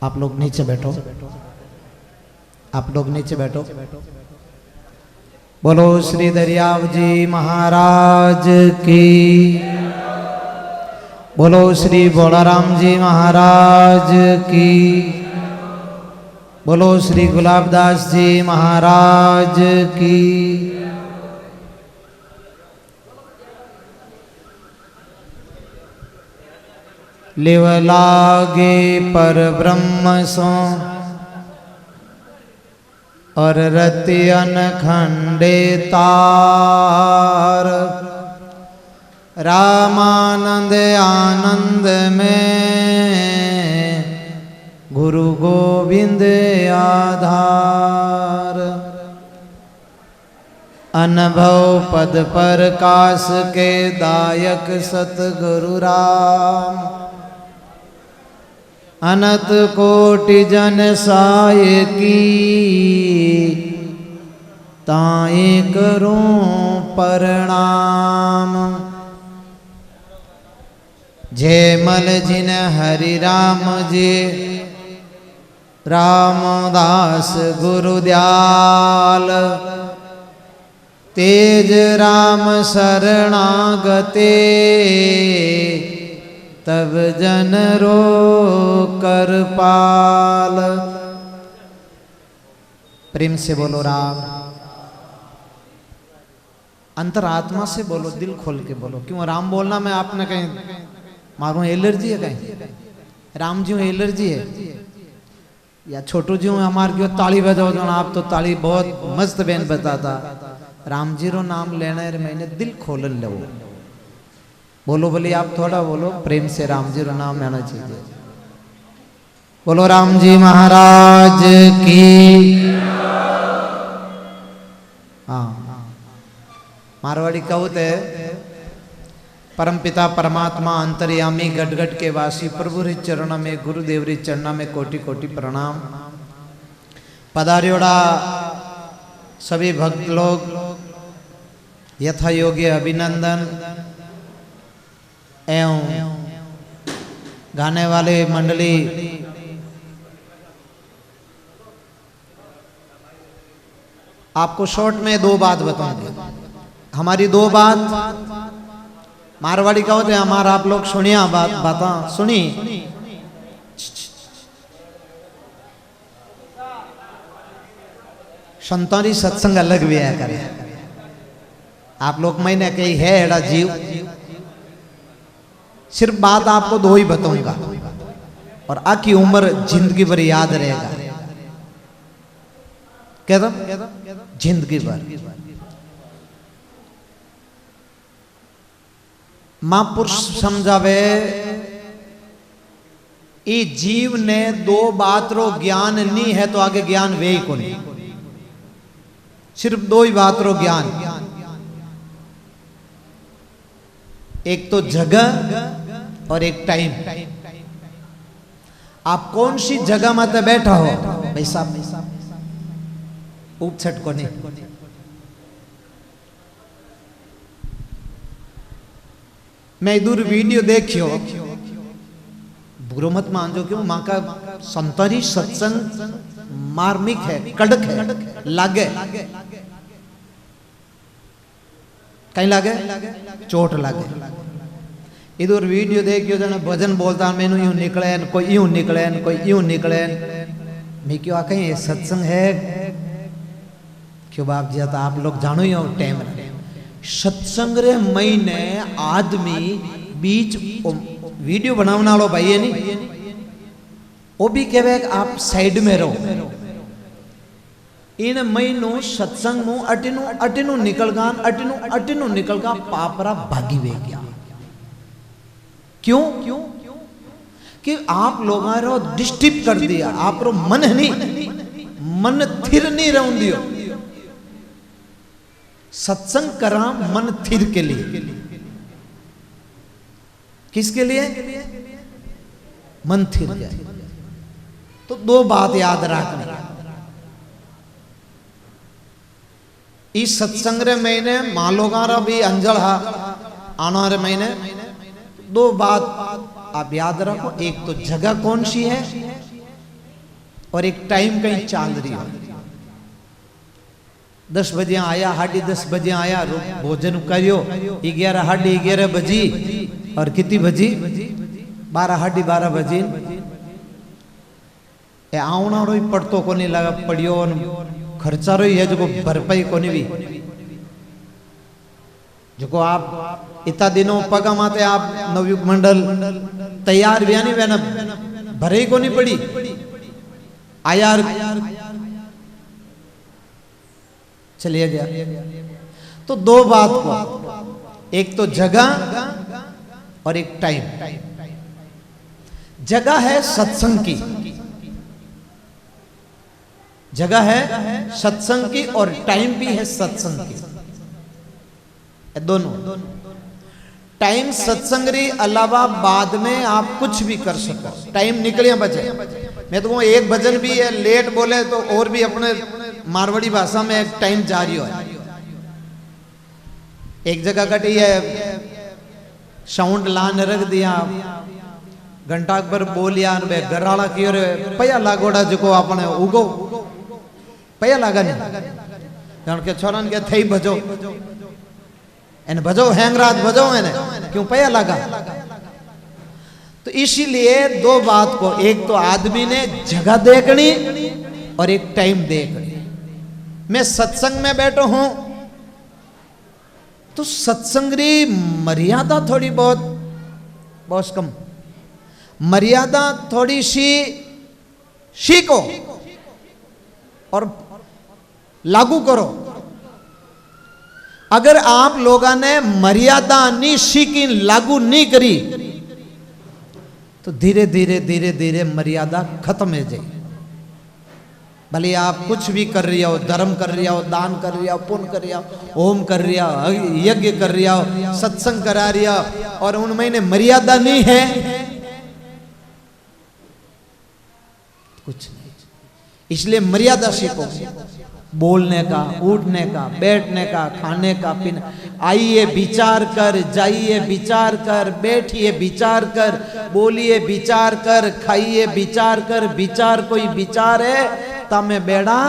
आप लोग नीचे बैठो, आप लोग नीचे बैठो। बोलो श्री दरियाव जी महाराज की, बोलो श्री बोलाराम जी महाराज की, बोलो श्री गुलाबदास जी महाराज की। लिव लागे पर ब्रह्म सो और रति अनखंडे तार, रामानंद आनंद में गुरु गोविंद आधार। अनुभव पद पर कास के दायक सतगुरु राम, अनंत कोटि जन साय की ताए करूं प्रणाम। जय मल जिन हरि राम जी, रामदास गुरुदयाल, तेज राम शरणागते, तब जन रो कर पाल। प्रेम से बोलो राम, अंतरात्मा से बोलो, दिल खोल के बोलो। क्यों राम बोलना में आपने कहीं मारू एलर्जी है, कहीं राम जी एलर्जी है या छोटू जी हमारे क्यों ताली बजाओ जो आप तो ताली बहुत मस्त बेन बताता। राम जी रो नाम लेना रे मैंने दिल खोल लो। बोलो बोली आप थोड़ा बोलो प्रेम से, राम जी रो नाम लेना चाहिए। बोलो राम जी महाराज की। हाँ, मारवाड़ी कहते परम पिता परमात्मा अंतर्यामी गट गट के वासी, प्रभु रे चरण में गुरुदेव रे चरण में कोटि कोटि प्रणाम। पधारियोड़ा सभी भक्त लोग यथा योग्य अभिनंदन एवं गाने वाले मंडली आपको शॉर्ट में दो बात बताऊंगे। हमारी दो बात मारवाड़ी का होते हमारा, आप लोग सुनिया बात बता सुनी। संतोरी सत्संग अलग भी आया करे। आप लोग मैंने कही है एड़ा जीव, सिर्फ बात आपको दो ही बताऊंगा और आखी उम्र जिंदगी भर याद रहेगा। क्या था? जिंदगी भर। महापुरुष समझावे ई जीव ने दो बात रो ज्ञान नहीं है तो आगे ज्ञान वे ही को नहीं। सिर्फ दो ही बात रो ज्ञान, एक तो जगह और एक टाइम। आप कौन सी जगह में बैठा हो भाई साहब, उपछट को नहीं। मैं इधर वीडियो देखियो, बुरो मत मान जो, क्यों मां का संतरी सत्संग मार्मिक है, कड़क है, लागे कहीं लागे चोट लागे। इधर वीडियो देखियो जना भजन बोलता मैनू यूं निकले, कोई यूं निकले, कोई यूं निकले। मैं क्यों आ कहीं सत्संग है क्यों बाप जी? तो आप लोग जानो ही हो टाइम सत्संग रे महीने आदमी बीच वीडियो बनावना लो भाई है नहीं, वो भी कहे आप साइड में रहो। इन महीनों सत्संग मु अटिनु अटिनु निकल गा, अटिनु अटिनु निकल गा, पापरा भागी वे गया। क्यों? कि आप लोगों रो डिस्टर्ब कर दिया, आप रो मन नहीं, मन थिर नहीं रहूं दियो। सत्संग करा मन थिर के लिए, किसके लिए? मन थिर जाए। तो दो बात याद रखना, इस सत्संग रे महीने मालोगारा भी अंजल हा आना रे महीने दो बात आप याद रखो। एक तो जगह कौन सी है और एक टाइम कहीं चाल रही हो। 10 बजे आया, 10:30 बजे आया, भोजन करियो, 11 साढ़े 11 बजी और कितनी बजी 12 साढ़े 12 बजी ए आवना रो पड़तो को नहीं लगा पड़ियो खर्चा रो है जो भरपाई को नहीं भी जो आप इतना दिनों पगा माते आप नवयुग मंडल तैयार भी नहीं बहना भरे को नहीं पड़ी आया चलिए गया। तो दो बात को, एक तो जगह और एक टाइम। जगह है सत्संग की, जगह है सत्संग की और टाइम भी है सत्संग की, दोनों। टाइम सत्संग री अलावा बाद में आप कुछ भी कर सको, टाइम निकलिया बचे। मैं तो कहूँ एक भजन भी है लेट बोले तो और भी अपने मारवाड़ी भाषा में एक टाइम जारी हो। एक जगह कटी है साउंड लान रख दिया, घंटा पर बोलिया गराला की पया लागोड़ा जो अपने उगो पया लागा नहीं के छोरन के थई भजो एने भजो हैंगरात भजो एने क्यों पया लगा। तो इसीलिए दो बात को, एक तो आदमी ने जगह देखनी और एक टाइम देखनी। मैं सत्संग में बैठो हूं तो सत्संग री मर्यादा थोड़ी बहुत कम, मर्यादा थोड़ी सी सीखो और लागू करो। अगर आप लोगों ने मर्यादा नहीं सीखी, लागू नहीं करी तो धीरे धीरे धीरे धीरे मर्यादा खत्म हो जाए। भले आप कुछ भी कर रही हो, धर्म कर रही हो, दान कर रही हो, पुण्य कर रही हो, होम कर रही हो, यज्ञ कर रही हो, सत्संग करा रही हो और उनमें ने मर्यादा नहीं है, कुछ नहीं। इसलिए मर्यादा सीखो, बोलने का, उठने का, बैठने का, खाने का, पीने। आइए विचार कर, जाइए विचार कर, बैठिए विचार कर, बोलिए विचार कर, खाइए विचार कर। विचार कोई विचार है तमें बेड़ा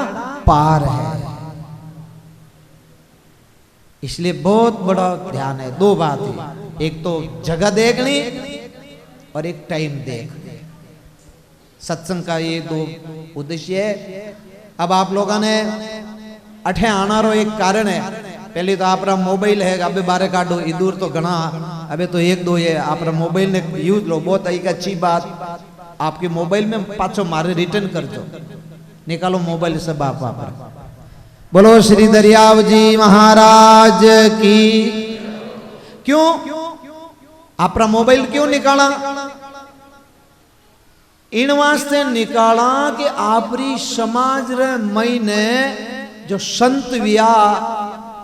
पार है। इसलिए बहुत बड़ा ध्यान है। दो बात है, एक तो जगह देखनी और एक टाइम देखनी। सत्संग का ये दो उद्देश्य है। अब आप लोगों ने अठे आना रो एक कारण है। पहले तो आप मोबाइल है, अबे बारे काटो इधर तो घना, अबे तो एक दो ये आप मोबाइल ने यूज लो, बहुत एक अच्छी बात। आपके मोबाइल में पाछो मारे रिटर्न कर दो, निकालो मोबाइल से बाप वापर। बोलो श्री दरियाव जी महाराज की। क्यों आप मोबाइल क्यों निकाला? इन वास्ते निकाला कि आपरी समाज रे महीने जो संत विया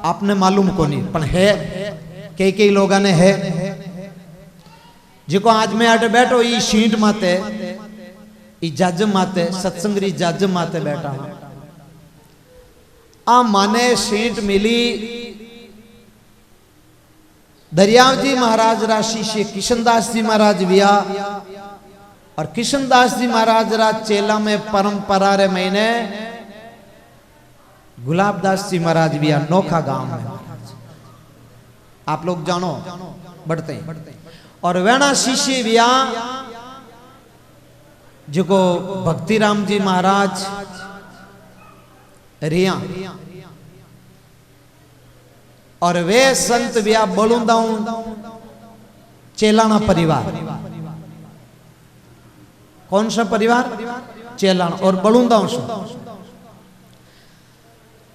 आपने मालूम को नहीं पण है, कई लोगों ने है जिको आज मैं आटे बैठो ई सीट माते, ई जज माते, सत्संग री जज माते बैठा हूं। आ माने सीट मिली दरियाव जी महाराज रा शिष्य किशनदास जी महाराज विया और किशनदास जी महाराज रा चेला में परंपरा रे महीने गुलाबदास जी महाराज भी अनोखा गांव में, आप लोग जानो बढ़ते हैं। और वेणा शिष्य विया जो को भक्ति राम जी महाराज रिया और वे संत विया बलुंदाऊ चेलाना परिवार। कौन सा परिवार? चेलाना और बलुंदाऊ से।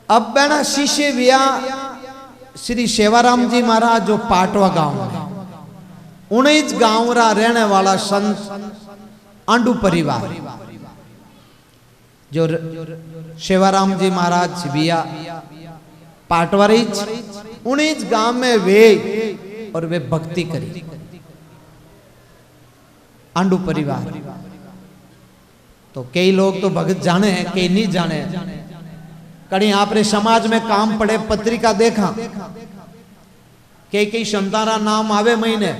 अब बेना शिष्य विया श्री सेवाराम जी महाराज जो पाटवा गांव में, उन्नीस गांव रा रहने वाला संत आंडू परिवार जो सेवाराम जी महाराज विया पाटवारी 19 गांव में वे और वे भक्ति करी आंडू परिवार। तो कई लोग तो भगत जाने हैं, कई नहीं जाने। कहीं आपरे समाज में काम पड़े, पत्रिका देखा कई संतारा नाम आवे महीने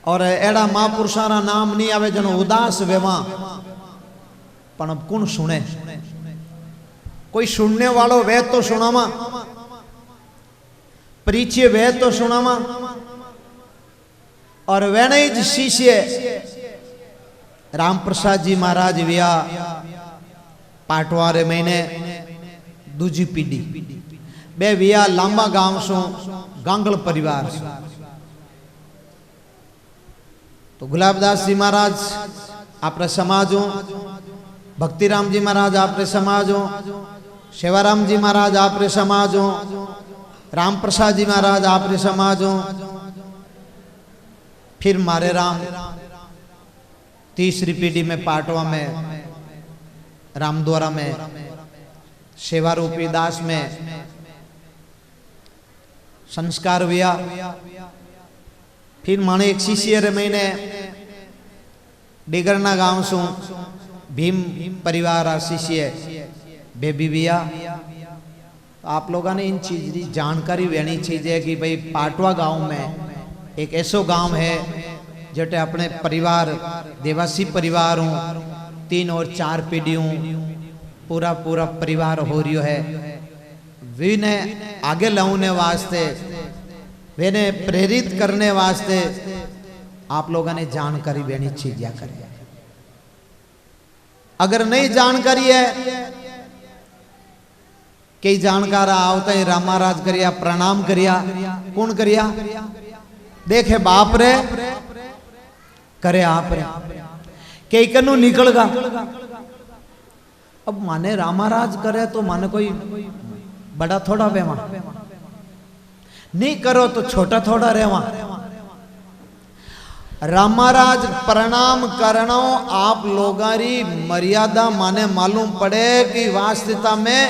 और एड़ा महापुरुषारा नाम नहीं आवे जनो उदास वेवा पण अब कौन सुने? कोई सुनने वालों वे तो सुनामा, परिचय वे तो सुनामा। और वे नहीं शिष्य राम प्रसाद जी महाराज विया पाटवारे महीने दूजी पीढ़ी बे विया लांबा गांव सो गांगल परिवार सो। तो गुलाबदास जी महाराज आपरे समाजों, भक्तिराम जी महाराज आपरे समाजों, सेवाराम जी महाराज आपरे समाजों, राम प्रसाद जी महाराज आपरे समाजों, फिर मारे राम तीसरी पीढ़ी में पाटवा में, रामद्वारा में, सेवा रूपी दास में संस्कार हुआ। फिर माने एक शिष्य रे महीने डिगरना गांव सु भीम परिवार आ शिष्य बेबी बिया। तो आप लोगों ने इन चीज की जानकारी लेनी चाहिए कि भाई पाटवा गांव में एक ऐसो गांव है जटे अपने परिवार देवासी परिवार हूँ 3 और 4 पीढ़ियों पूरा पूरा परिवार हो रही है। विने आगे लाने वास्ते, विने प्रेरित करने वास्ते आप लोगों ने जानकारी लेनी चाहिए करें। अगर नहीं जानकारी है, कई जानकार आवता ही राम महाराज करिया प्रणाम करिया, कौन करिया? देखे बाप रे करे आप रे, कई कनु निकलगा। अब माने राम महाराज करे तो माने कोई बड़ा थोड़ा बेवा, नहीं करो तो छोटा थोड़ा रेवा। राम महाराज प्रणाम करना आप लोगारी मर्यादा माने मालूम पड़े कि वास्तविकता में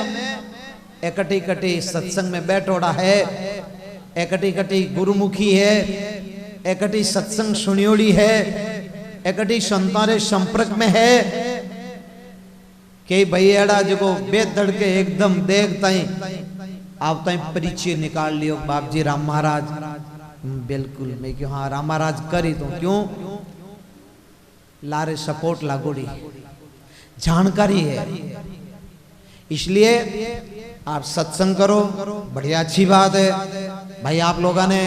एकटी कटी सत्संग में बैठोड़ा है, एकटी कटी गुरुमुखी है, एकटी सत्संग सुनियोड़ी है, एकटी संतारे संपर्क में है। कई भैया जो बेद धड़के एकदम देखता ही आप ताई परिचय निकाल लियो बाप जी राम महाराज। बिल्कुल मैं क्यों हाँ राम महाराज करी तो क्यों लारे सपोर्ट लागोड़ी जानकारी है। इसलिए आप सत्संग करो, बढ़िया अच्छी बात है भाई। आप लोगों ने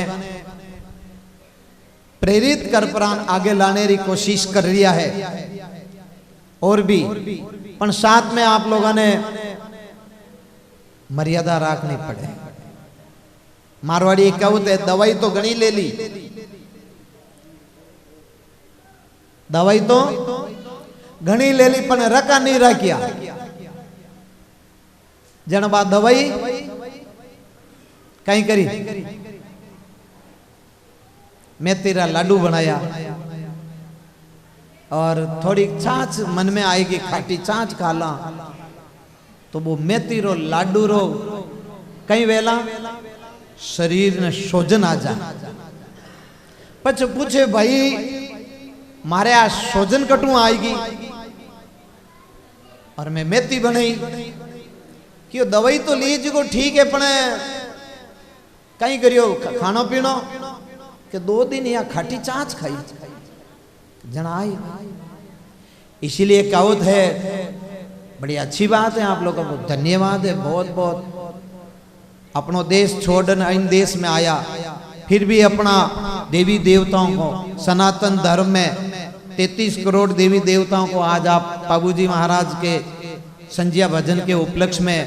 प्रेरित कर प्राण आगे लाने की कोशिश कर लिया है और भी, पर साथ में आप लोगों ने मर्यादा रखनी पड़े। मारवाड़ी कहते है दवाई तो घनी ले ली, दवाई तो घनी ले ली पर रखा नहीं रखिया। जन बात दवाई कहीं करी, मैं तेरा लाडू बनाया और थोड़ी छाछ मन में आएगी, खाटी छाछ खाला तो वो मेथी रो लाडू रो कई वेला शरीर ने सोजन आ जा। पछ पूछे भाई मारे आ सोजन कटू आएगी और मैं मेथी बनाई कि दवाई तो लीजिए को ठीक है पण कहीं करियो खानो पीनो कि 2 दिन या खाटी छाछ खाई जनाई। इसीलिए कहावत है, बड़ी अच्छी बात है। आप लोगों को धन्यवाद है बहुत बहुत। अपनो देश छोड़न इन देश में आया, फिर भी अपना देवी देवताओं को सनातन धर्म में 33 करोड़ देवी देवताओं को आज आप बाबूजी महाराज के संज्ञा भजन के उपलक्ष्य में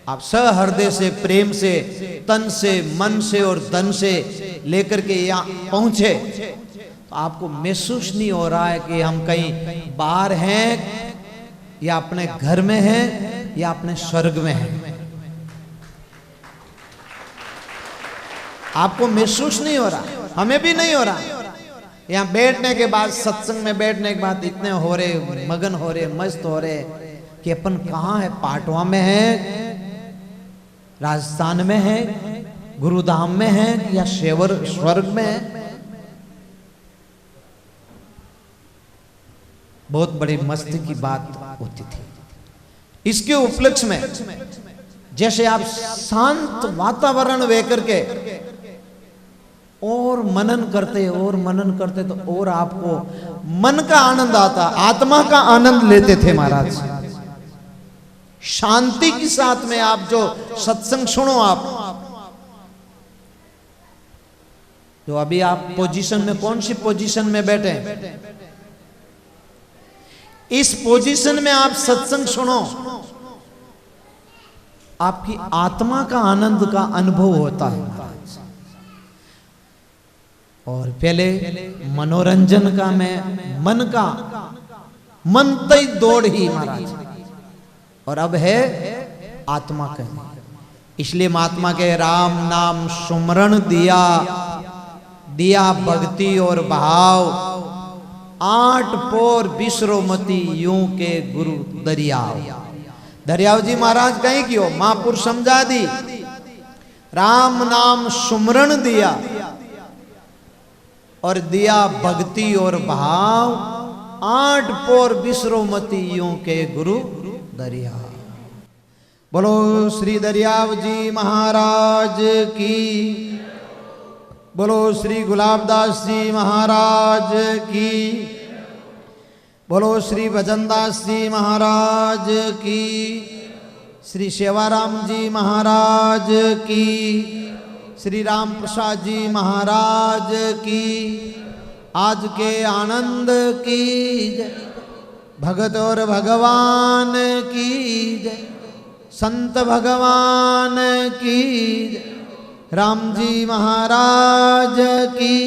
आप सहृदय से प्रेम से तन से मन से और धन से लेकर के यहाँ पहुंचे तो आपको महसूस नहीं हो रहा है कि हम कहीं बाहर हैं या अपने घर में हैं या अपने स्वर्ग में हैं। आपको महसूस नहीं हो रहा, हमें भी नहीं हो रहा। यहाँ बैठने के बाद, सत्संग में बैठने के बाद इतने हो रहे, मगन हो रहे, मस्त हो रहे कि अपन कहाँ है? पाटवा में है, राजस्थान में है, गुरुधाम में है या स्वर्ग में है। बहुत बड़ी मस्ती की बात होती थी। इसके उपलक्ष्य में जैसे आप शांत वातावरण वे करके और मनन करते तो और आपको मन का आनंद आता, आत्मा का आनंद लेते थे महाराज। शांति के साथ में आप जो सत्संग सुनो, आप जो अभी आप पोजीशन में, कौन सी पोजीशन में बैठे, इस पोजीशन में आप सत्संग सुनो, आपकी आत्मा का आनंद का अनुभव होता है महाराज। और पहले मनोरंजन का, मैं मन तय दौड़ ही महाराज, और अब है आत्मा का। इसलिए महात्मा के राम नाम सुमरण दिया भक्ति और भाव, 8 पोर बिसरो मती यूं के गुरु दरियाव जी महाराज कहीं क्यों महापुरुष समझा दी। राम नाम सुमरण दिया और दिया भक्ति और भाव, 8 पोर बिसरो मती यूं के गुरु दरिया। बोलो श्री दरियाव जी महाराज की, बोलो श्री गुलाबदास जी महाराज की, बोलो श्री भजनदास जी महाराज की, श्री सेवाराम जी महाराज की, श्री राम प्रसाद जी महाराज की, आज के आनंद की जय, भगत और भगवान की जय, संत भगवान की जय, राम जी महाराज की।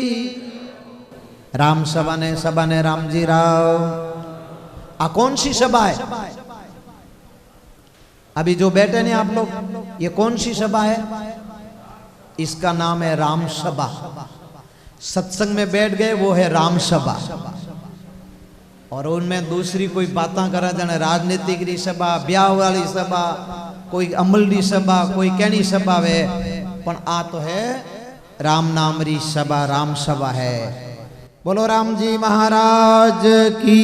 राम सभा ने राम जी राव। आ कौन सी सभा है? अभी जो बैठे ने आप लोग, ये कौन सी सभा है? इसका नाम है राम सभा। सत्संग में बैठ गए वो है राम सभा, और उनमें दूसरी कोई बातें करा जाने राजनीतिक री सभा, ब्याह वाली सभा, कोई अमल री सभा, कोई कहनी सभा है, पण आ तो है राम नाम री सभा, राम सभा है। बोलो राम जी महाराज की।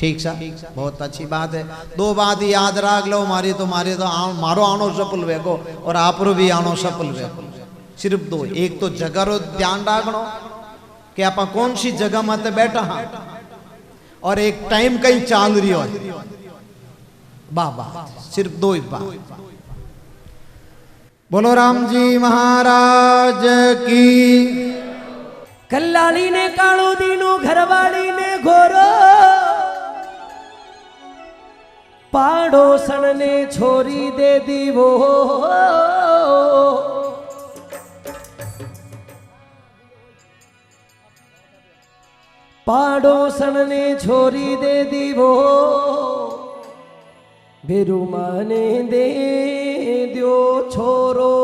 ठीक सा, बहुत अच्छी बात है। 2 बात याद रख लो, मारो आनो सफल वेगो और आपरो भी आनो सफल वेगो। सिर्फ 2, एक तो जगह रो ध्यान रखनो कि आप कौन सी जगह मत बैठा हाँ, और एक टाइम कहीं चाल रही हो। बाबा सिर्फ 2 ही बात। बोलो राम जी महाराज की। कल्लाली ने कालो दीनो, घरवाली ने घोरो, पाड़ोसन ने छोरी दे दी वो, पाड़ोसन ने छोरी दे दी वो, बेरू माने दे दियो छोरो।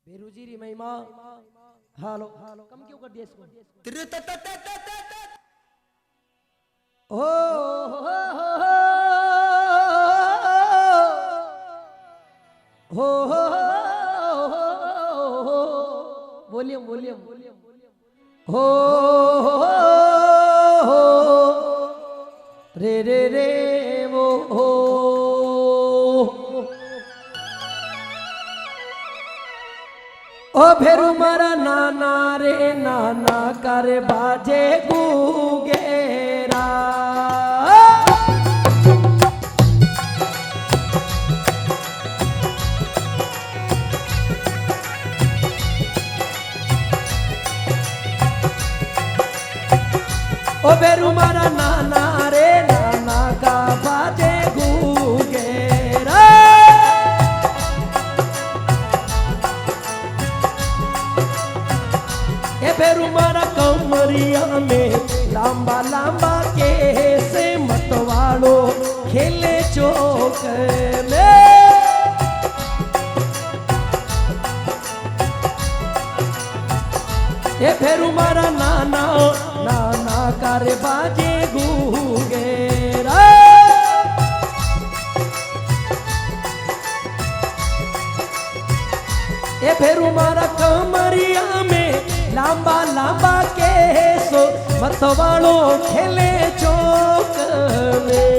बेरू जी री महिमा। हालो कम क्यों कर दिया इसको? ओ हो वॉल्यूम हो रे वो हो। ओ भेरू मारा नाना रे नाना कर बाजे गुगेरा। ओ भेरू मारा नाना रे नाना का बाजे गुगेरा। फेरू मारा कमरिया में लांबा लांबा केस मतवालो खेले चौक में। ये फेरू मारा नाना नाना कर बाजे गुगेरा। ये फेरू मारा कमरिया में लांबा लांबा केसो मतवालो खेले चौक में।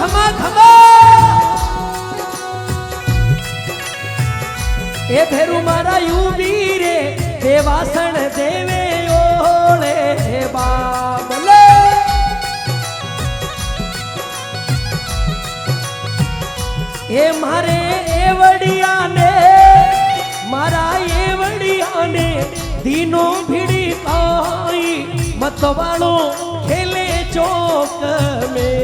खमा खमा ए भेरू मारा यूबी रे देवासण देवे ओले बाबले ए मारे एवड़िया ने मारा एवड़िया ने दीनो भिड़ी आई मतवालो खेले चौक में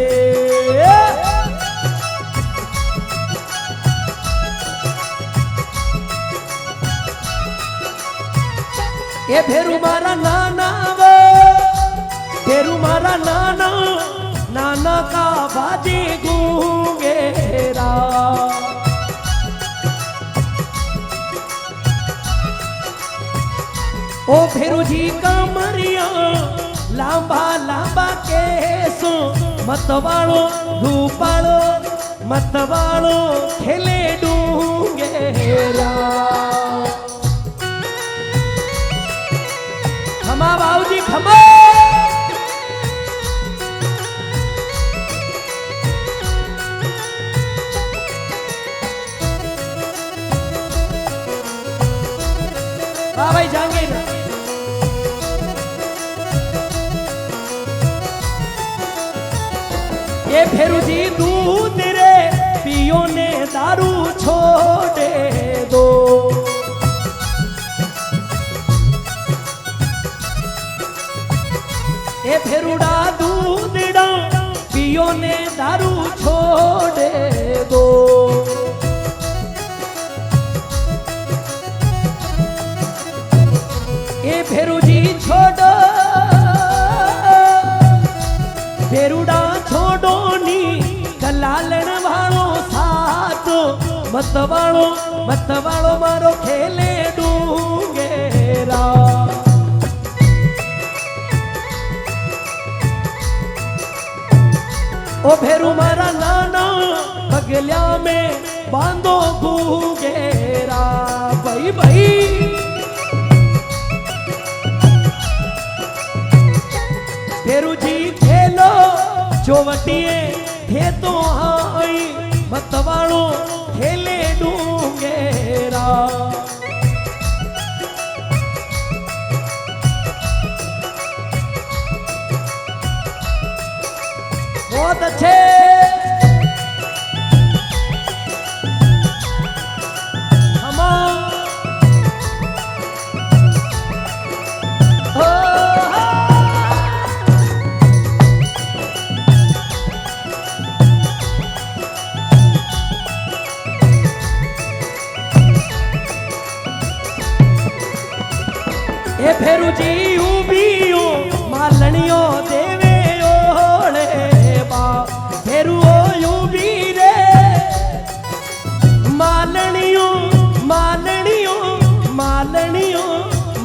ये भेरू मारा नाना वो भेरू मारा नाना नाना का बाजी गूंगेरा ओ भेरू जी कमरिया लांबा लांबा केसो मतवालो रूपालो मतवालो खेले डूंगेरा खमा बाबूजी खमा हाँ भाई जहांगीर ये फेरू जी दूध रे पियो ने दारू छोड़े दो ए फेरुड़ा दूधड़ा पियो ने दारू छोड़े दो ए फेरू जी छोड़ो फेरुड़ा छोड़ो नी कलालन वालो साथ मत वालो मारो खेले डूंगेरा ओ भेरू मारा नाना पगलिया में बांधो घूंगेरा भाई भाई भेरू जी खेलो चौवटिए थे तो आई मतवालो खेले डूंगेरा बहुत अच्छे ए फेरू जी उबियो मालनियो देवे ओले बा फेरू ओ यूबी रे मालनियो मालनियो मालनियो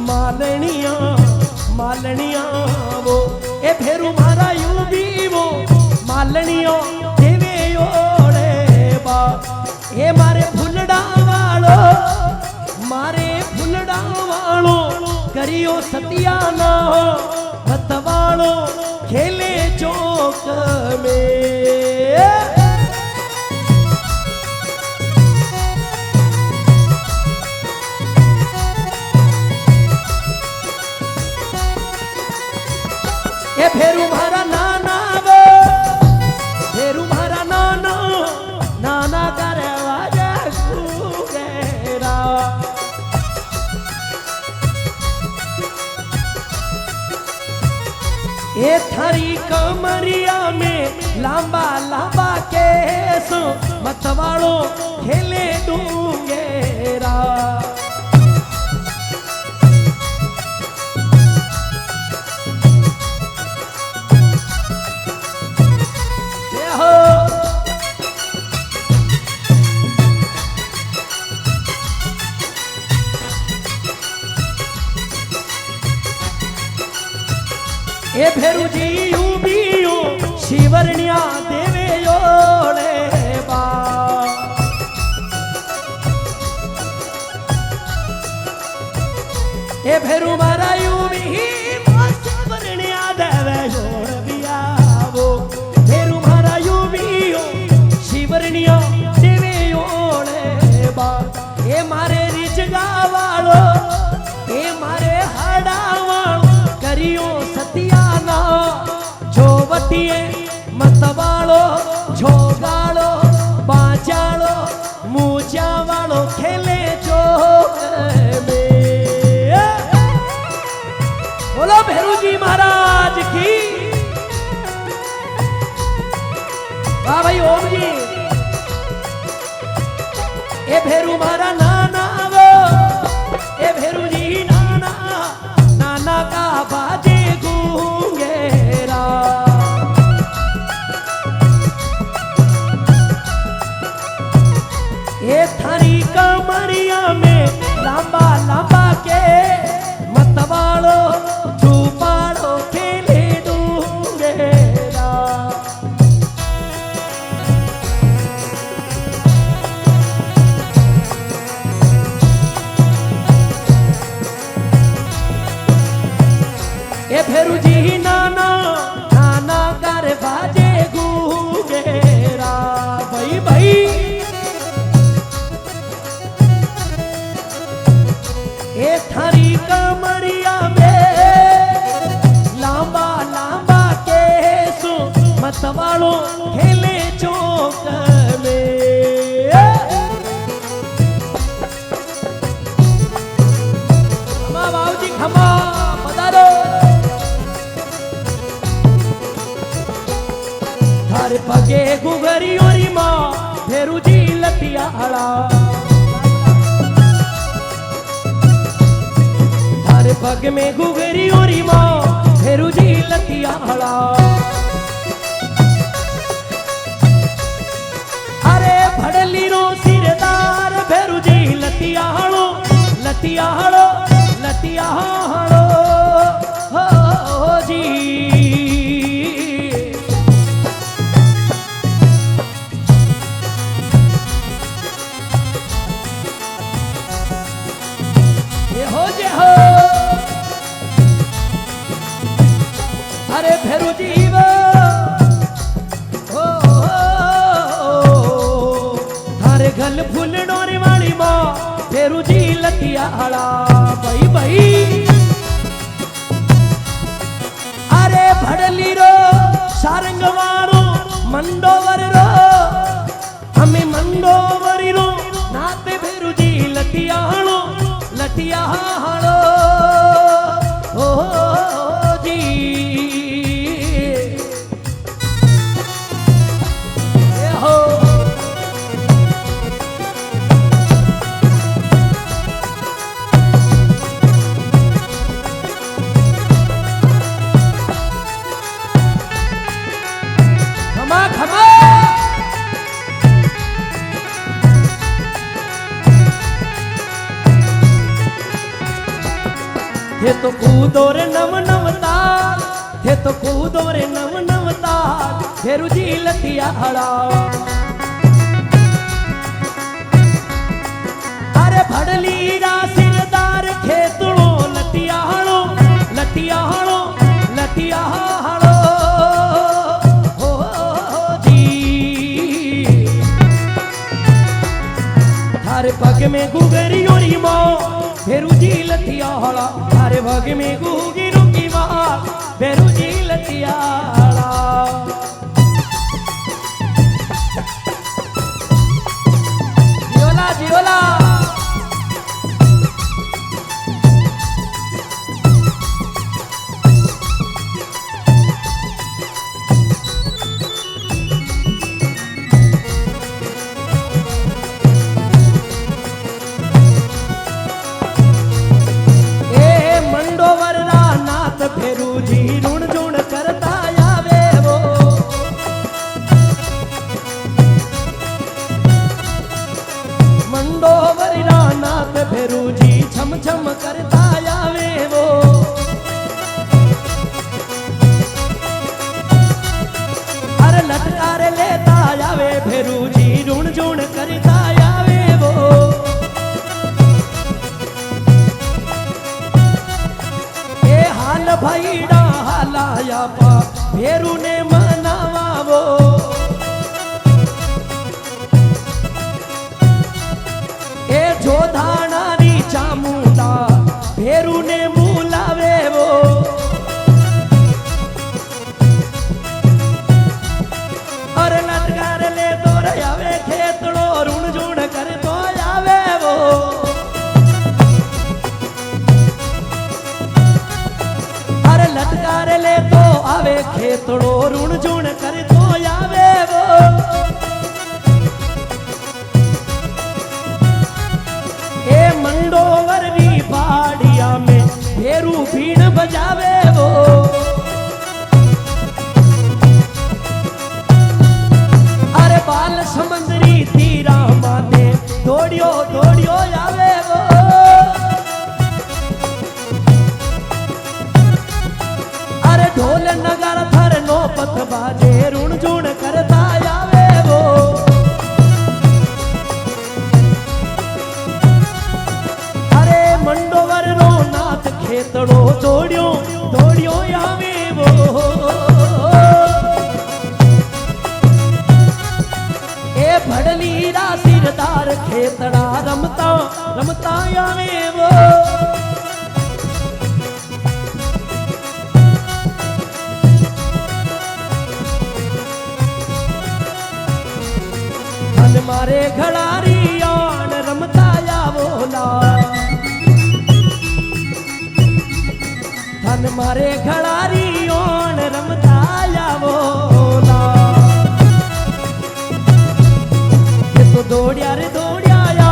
मालनिया मालनिया वो ए फेरू मारा यूबी वो मालनियो देवे ओले बा ए मारे फुलड़ा वालो मारे फुलड़ा वालो करियो सतियाना मतवालो खेले चौक में ये फेरू मारा नाना वो फेरू मारा नाना नाना करे वाजा घूंगेरा ये थारी कमरिया में लांबा लांबा केस मतवालो खेले डूंगेरा ए फेरू जी यूबियो शिवरण्या देवे ओले बा ए फेरू मारा यूबी शिवरण्या देवे ओले बिया वो फेरू मारा यूबियो वाह भाई ओम जी ए भेरू मारा नाना वो ए भेरू जी नाना नाना का बाजे गूंगेरा ए थारी कमरिया में लांबा लांबा के मतवालो छुपाड़ो खेले दूंगेरा ए फेरू जी नाना नाना कर बाजे गूंगेरा भाई भाई ए थारी कमरिया में लांबा लांबा के सो मतवालो खेले चौक में खमा बाबूजी खमा पधारो थारे पगे गुगरी ओरी माँ फेरू जी लतियाड़ा थारे पग में गुगरी ओरी माँ फेरू जी लतियाड़ा अरे भड़ली रो सिरदार फेरू जी लतियाड़ो लतियाड़ो लतियाड़ो हो जी हो जे हो अरे फेरू जीव हो थारे गल फूलनो रे वाली माँ फेरू जी लतियाड़ा भाई भाई अरे भड़ली रो सारंगवारो मंडोवर रो हमें मंडोवरी रो नाते फेरू जी लतियाड़ो लतियाड़ो ओ जी ए हो खमा खमा थे तो कूदो रे नव नव ताल थे तो कूदो रे नव नव ताल फेरू जी लतियाड़ा अरे भड़ली रा सिरदार खेतड़ो लतियाड़ो लतियाड़ो लतियाड़ो हो जी थारे पग में गुगरी ओरी माँ फेरू जी लतियाड़ा थारे भग में गुगी रुकी माँ फेरू जी लतियाड़ा जियोला जियोला फेरू जी ऋण जुण करता आवे वो मंडोवरी नाथ फेरू जी छम छम करता आवे वो अरे लटकार लेता आवे फेरू जी ऋण जुण करता आवे वो भाईड़ा हालाया पा फेरू ने मनावावो ए जोधाणारी चामुंडा फेरू ने मुलावे वो अरे लटकार ले तो आवे खेतड़ो ऋण जुण कर तो आवे वो लटकार ले तो आवे खेतड़ो ऋण जुण कर तो आवे वो ए मंडोवर री पहाड़िया में भेरू भीड़ बजावे वो अरे बाल समंदरी तीरा माने दौड़ियो दौड़ियो आवे वो अरे ढोल नगार थर नो पथ बाजे रुण झुण करता आवे वो अरे मंडोवर रो नाथ खेतड़ो दौड़ियो दौड़ियो आवे वो ए भड़ली रा सिरदार खेतड़ा रमता रमता आवे वो मारे खड़ारी आन रमता आवोला धन मारे खड़ारी आन रमता आवोला ये तो दौड़िया रे दौड़िया या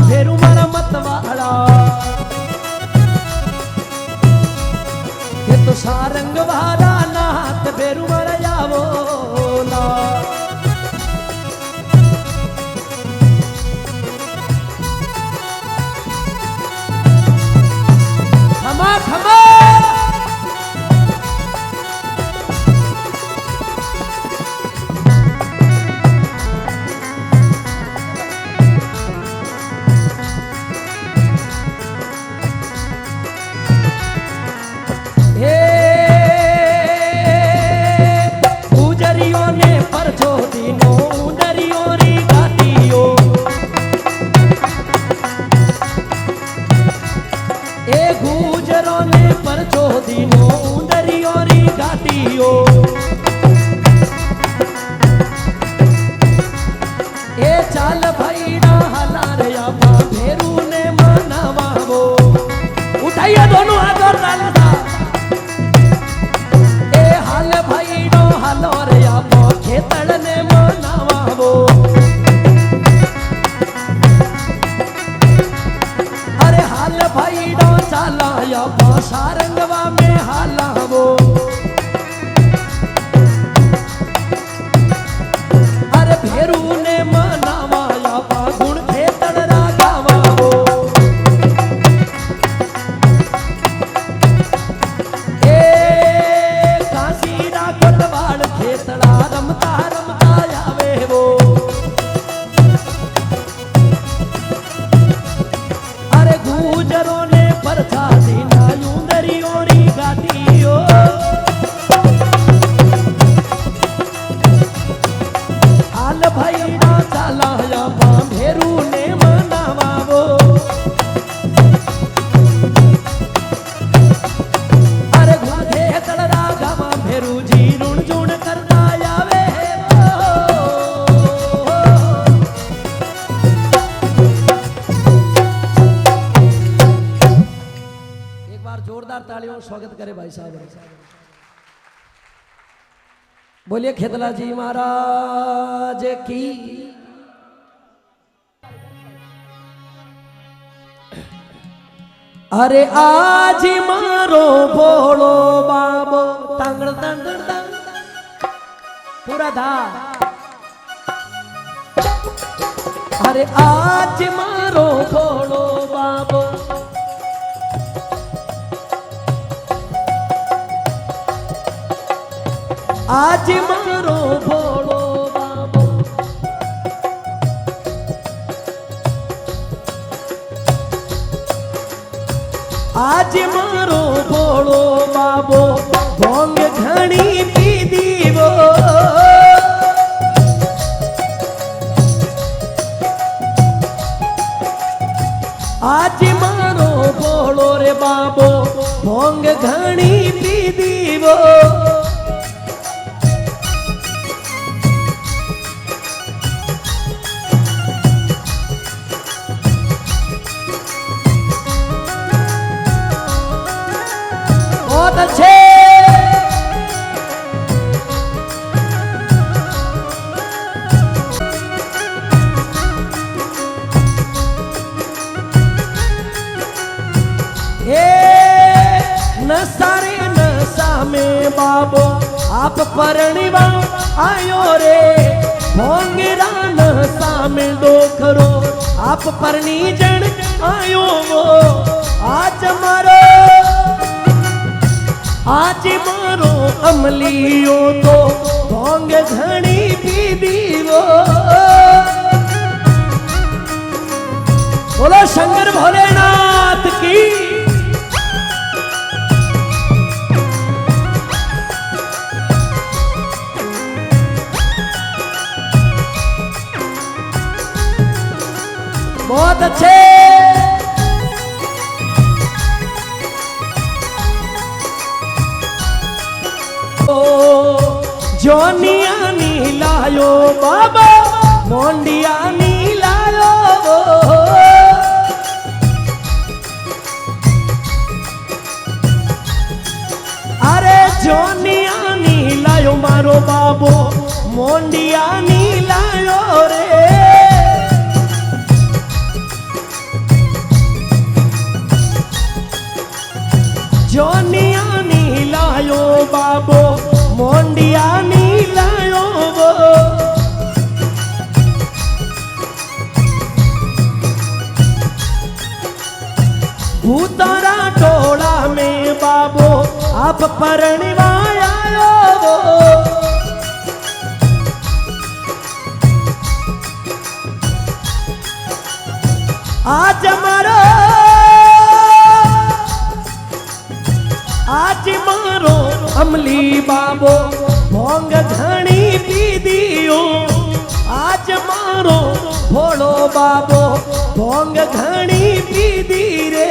फेरू मारा मतवाला ये तो सारंग वाला नाथ फेरू मारा आवोला सारंगवा में हाला वो अरे भेरू ने मनावा या गुण खेतड़ रागावा वो ए काशी रा कोटवाड़ खेतड़ा रमता रमता आवे वो अरे गुजरों ने परछा दीना हाल भाई ना चला या भेरू ने मनावा वो अरे घुधे तड़रा गावा भेरू जी रुण झुण करता आवे एक बार जोरदार तालियों स्वागत करे भाई साहब बोलिए खेतला जी महाराज की अरे आज मारो भोलो बाबो तंगड़ तंगड़ तंग पूरा धा अरे आज मारो भोलो बाबो आज मारो भोलो बाबो आज मारो भोलो बाबो भोंग घणी पी दीवो आज मारो भोलो रे बाबो भोंग घणी पी दीवो बहुत अच्छे नशा रे नशा में बाबो आप परणिवा आयो रे भोंगरा नशा में डोखरो आप परणी जन आयो वो आज मारो अमलियो तो भोंग घणी पीदी वो बोलो शंकर भोलेनाथ की बहुत अच्छे जोनिया नी लायो बाबा मोंडिया नी लायो अरे जोनिया नी लायो मारो बाबो मोंडिया नी लायो रे जोनिया नी लायो बाबो मोंडिया नी लायो वो भूतारा टोला में बाबो आप परणिवाया वो आज मारो अमली बाबो भोंग घणी पीदियो आज मारो भोलो बाबो भोंग घणी पीदी रे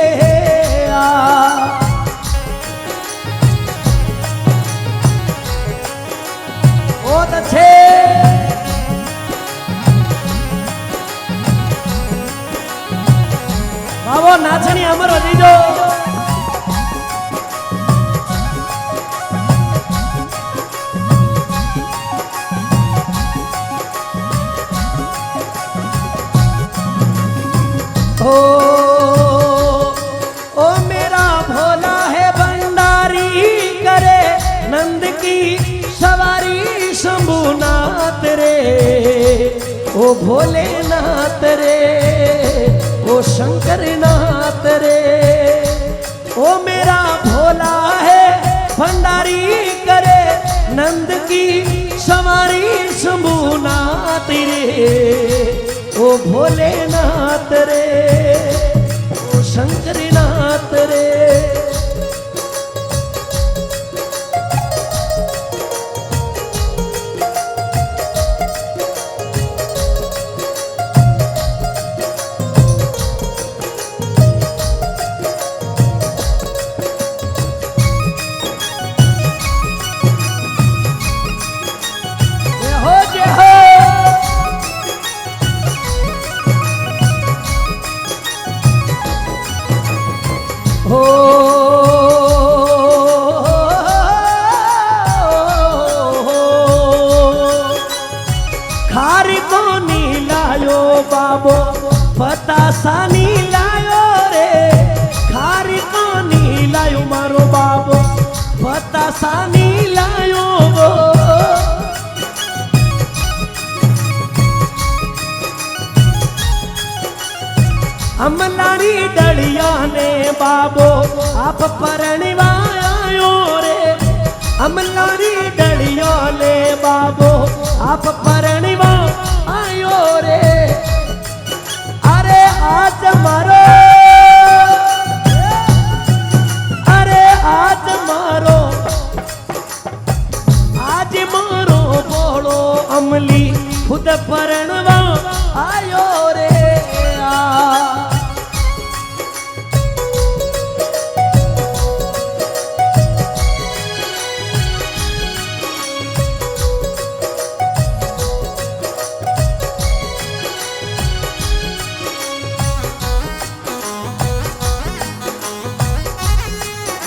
बहुत अच्छे बाबो नाचनी अमरो दीजो ओ मेरा भोला है भंडारी करे नंद की सवारी शंभुनाथ रे ओ भोलेनाथ रे ओ शंकरनाथ रे ओ मेरा भोला है भंडारी करे नंद की सवारी शंभुनाथ रे ओ भोलेनाथ रे ओ शंकरनाथ रे खारी को नी लायो बाबो बतासा नी लायो रे खारी को नी लायो मारो बाबो बतासा नी लायो वो अमलारी डलिया ने बाबो आप परणिवायो रे अमलारी डलिया ने बाबो आप परणिवा आयो रे अरे आज मारो बोलो अमली खुद परणवा आयो रे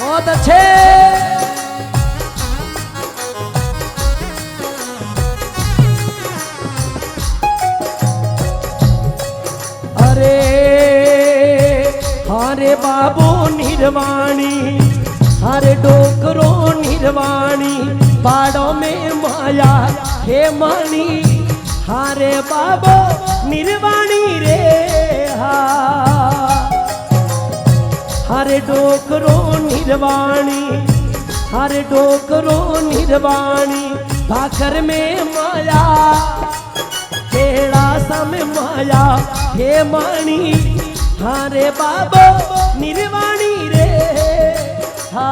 बहुत अच्छे अरे हारे बाबू निर्वाणी हरे डोकरो निर्वाणी पाड़ो में माया हे मानी हरे बाबो निर्वाणी रे हा हरे डोकरो निर्वाणी हरे डोकरो निर्वाणी भाकर में माया केड़ा समय माया हे मानी हरे बाबो निर्वाणी रे हा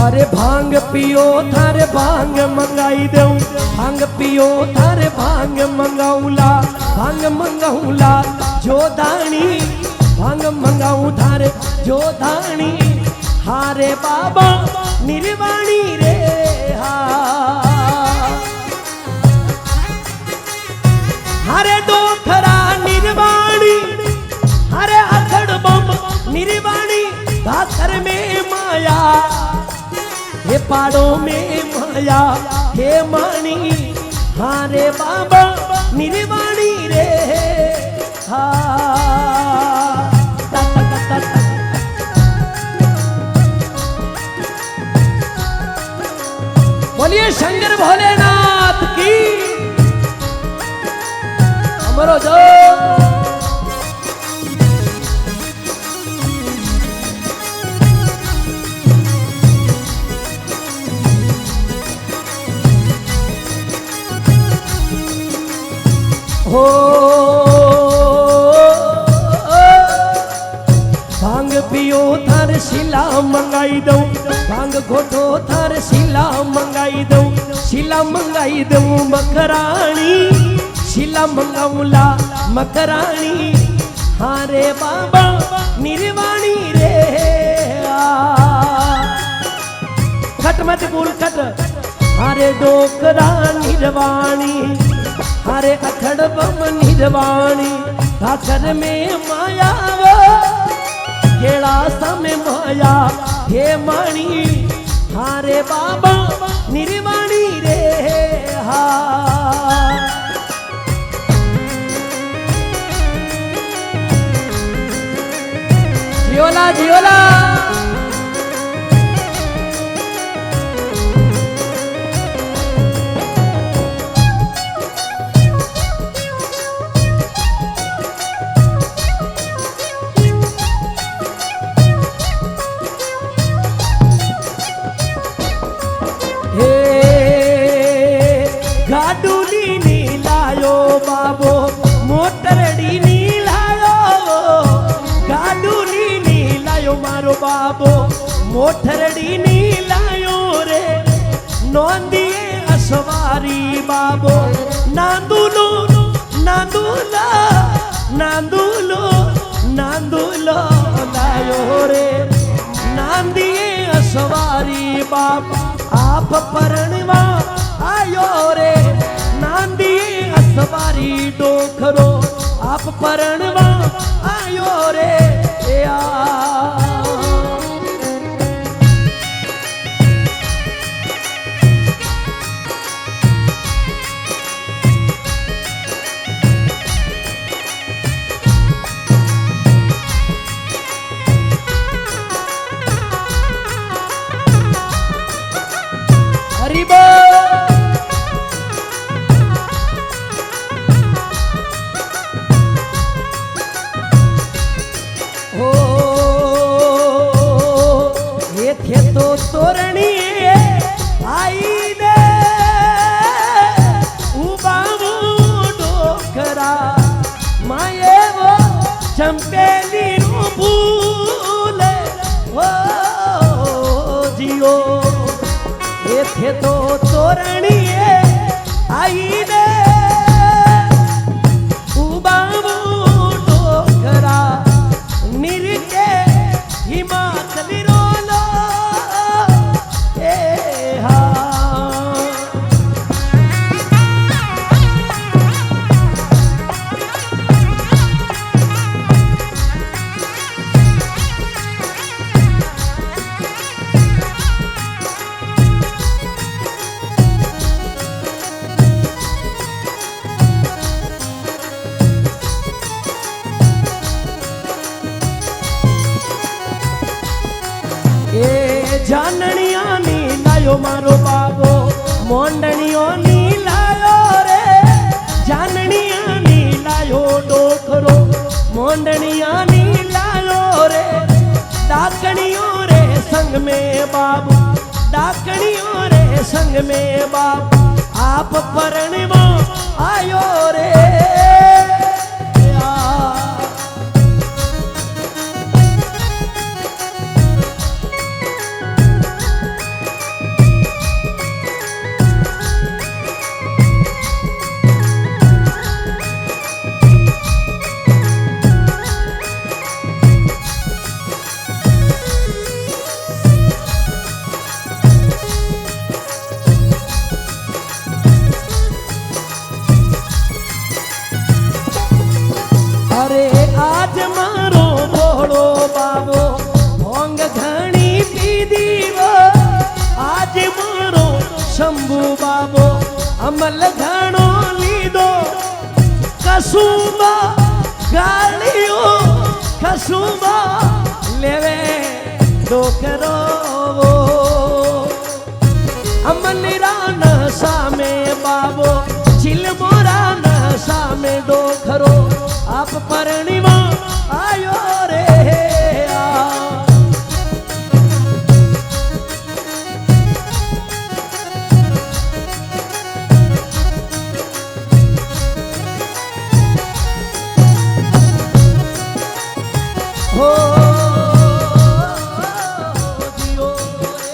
अरे भांग पियो थारे भांग मंगाई दऊं भांग पियो थारे भांग मंगाऊला जो दानी भांग मंगाऊ थारे जो दानी हारे बाबा निर्वाणी रे हा हरे डोखरा निर्वाणी हरे अखड़ बम निर्वाणी भाकर में माया हे पाड़ों में माया हे मानी हारे बाबा निर्वाणी रे हा बोलिए शंकर भोलेनाथ की अमरो जो हो भांग पियो थार शिला मंगाई दऊं भांग घोटो थार शिला मंगाई दऊं मकराणी शिला मंगाऊला मकराणी हारे बाबा निर्वाणी रे खट मत बोल खट हारे डोकरा निर्वाणी हरे अखड़ बम निर्वाणी भाकर में माया केड़ा समय माया हे मानी हारे बाबा निर्वाणी रे हा जियोला जियोला गाडूली नी लायो बाबो मोटरडी नी लायो गाडूली नी लायो मारो बाबो मोटरडी नी लायो रे नोंदिए असवारी बाबो नांदुलो नांदुला नांदुलो नांदुलो लायो रे नांदिए असवारी बाबा आप परणवा आयो रे नांदी असवारी डोखरो आप परणवा आयो रे या हरिबो तो तोरणी आई दे उबामू डोकरा माये वो चंपेली नु भूले ओ जियो ये थे तो तोरणी आई दे उबामू डोकरा निरके हिमाचली रोलो मोंडणियों नी लायो रे जाननिया नी लायो डोकरो मोंडणिया नी लायो रे डाकणियों रे संग में बाबू डाकणियों रे संग में बाबू आप परणिमो आयो रे अरे आज मारो भोड़ो बाबो भोंग घणी पीदी वो आज मारो शंभू बाबो अमल घणो लीदो कसुबा गालियो कसुबा लेवे डोकरो वो अमलिरा नशा में बाबो चिलमोरा नशा में डोकरो आप परिणिमा आयो रे हो दियो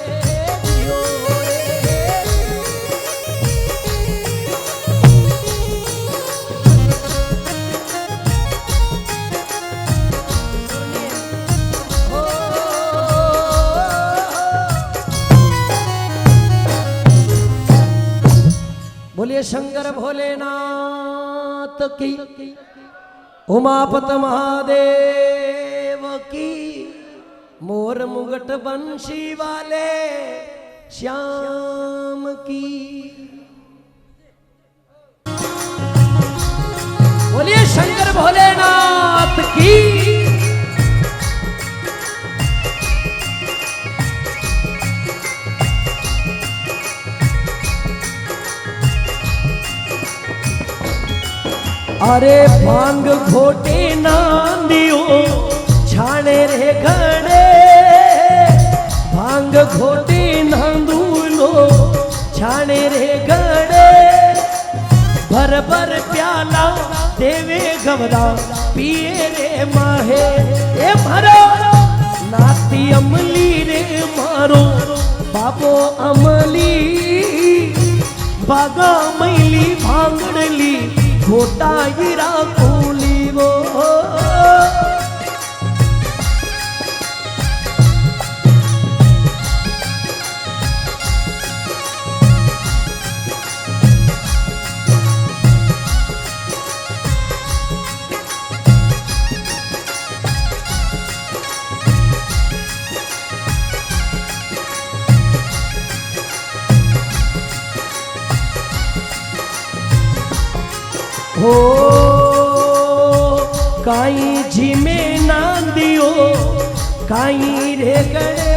रे बोलिए शंकर भोलेनाथ की उमापत महादेव की मोर मुगट बंशी वाले श्याम की बोलिए शंकर भोलेनाथ की अरे भांग घोटे नांदियो छाणे रे घड़े भांग घोटे नांदूलो छाणे रे घड़े भर भर प्याला देवे गवरा पिए रे माहे ए मारो नाती अमली रे मारो बाबो अमली बागा मैली भांगड़ली घोटा गिरा कोली वो हो काई जी में नांदियो काई रे गड़े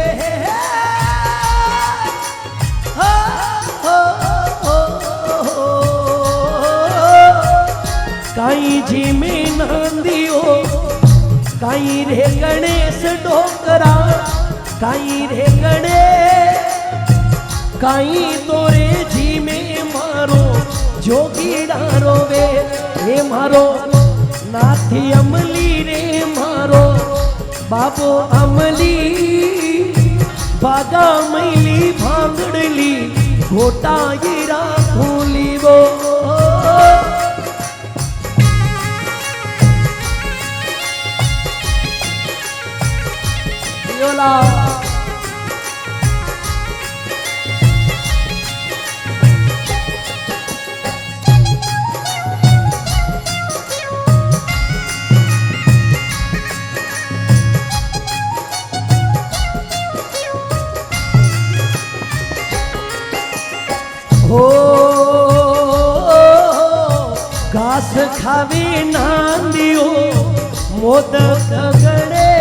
काई जी में नांदियो काई रे गणेश डोकरा काई रे गणे काई तोरे जी में मारो जोगी डारो वे रे मारो नाथी अमली रे मारो बाबो अमली बागा मैली भांगड़ली घोटा गिरा खोली वो योला हो घास खावे नांदियो मोदक गड़े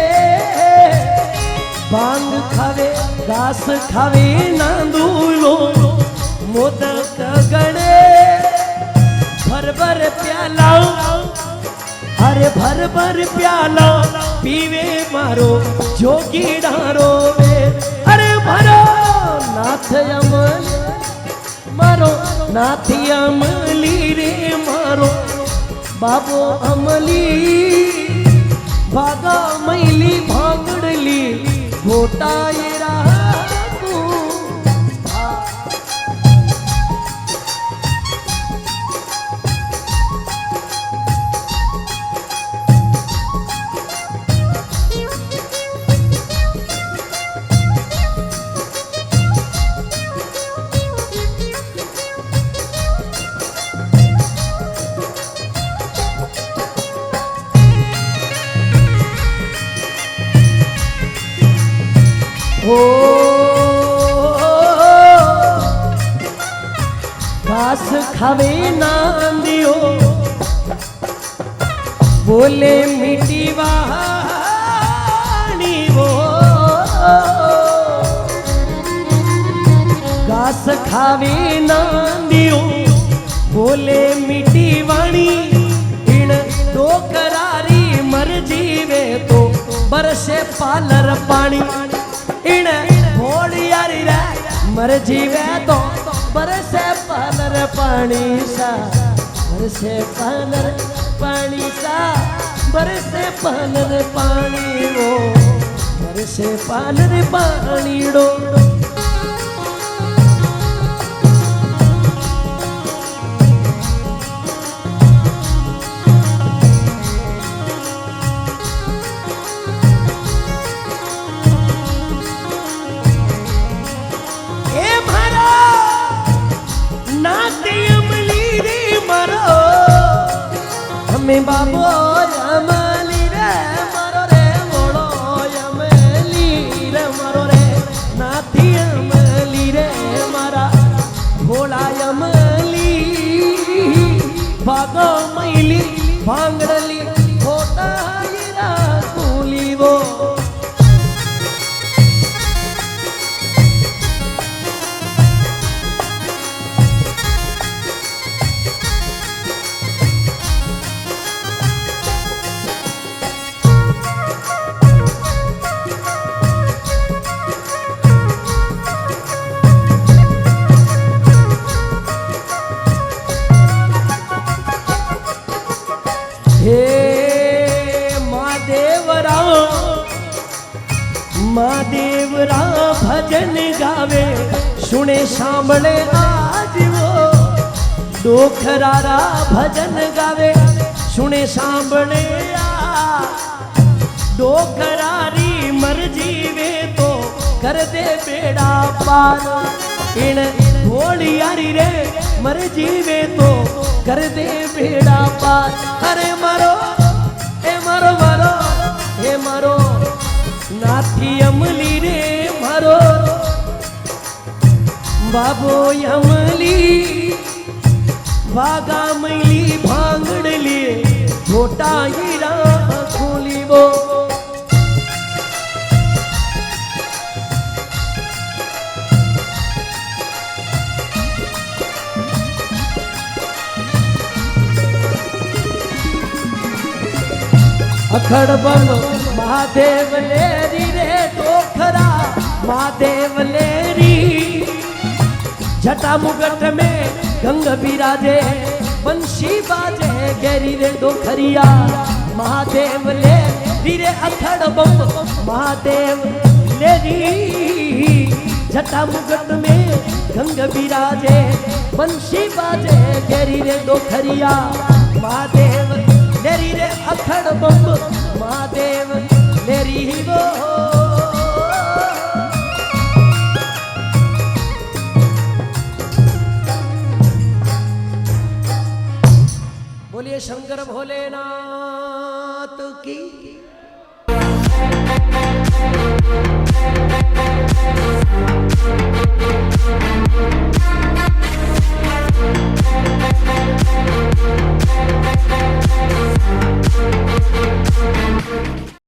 भांग खावे घास खावे नांदूलो मोदक प्याला अरे भर भर प्याला पीवे मारो जोगी डारो वे अरे भरो नाथ अमल मारो नाथी अमली रे मारो बाबो अमली भागा मैली भांगड़ली घोटाए रातू ओ घास खावे नांदियो बोले मिट्टी वाणी वो घास खावे नांदियो बोले मिट्टी वाणी इन दो करारी मर जीवे तो बरसे पालर पानी इन भोड़ियारी रे मर जीवे तो बरसे पालर पानी सा बरसे पालर पानी सा बरसे पालर पानी वो बरसे पालर पानी डो में बाबो अमली रे मरो रे बोलो अमली रे मरो रे नाथी अमली रे मारा भोला अमली भागो मैली भांगड़ली खोटा हीरा कूली वो महादेवरा भजन गावे सुने सांभळे आज वो डोखरारा भजन गावे सुने सांभळे डोखरारी मर जीवे तो कर दे बेड़ा पार इन भोलियारी रे मर जीवे तो कर दे बेड़ा पार अरे मरो ए मरो मरो ए मरो नाथी अमली रे मारो बाबो अमली भागा मैली भांगड़ली छोटा हीरा खोली वो अखड़ बम महादेव लेरी रे डोखरा महादेव लेरी जटा मुगट में गंग बिराजे बंशी बाजे गेरी रे डोखरिया महादेव लेरी रे अखड़ बम महादेव लेरी जटा मुगट में गंग बिराजे बंशी बाजे गेरी रे डोखरिया महादेव लेरी रे अखड़ बम महादेव लेरी वो बोलिए शंकर भोलेनाथ की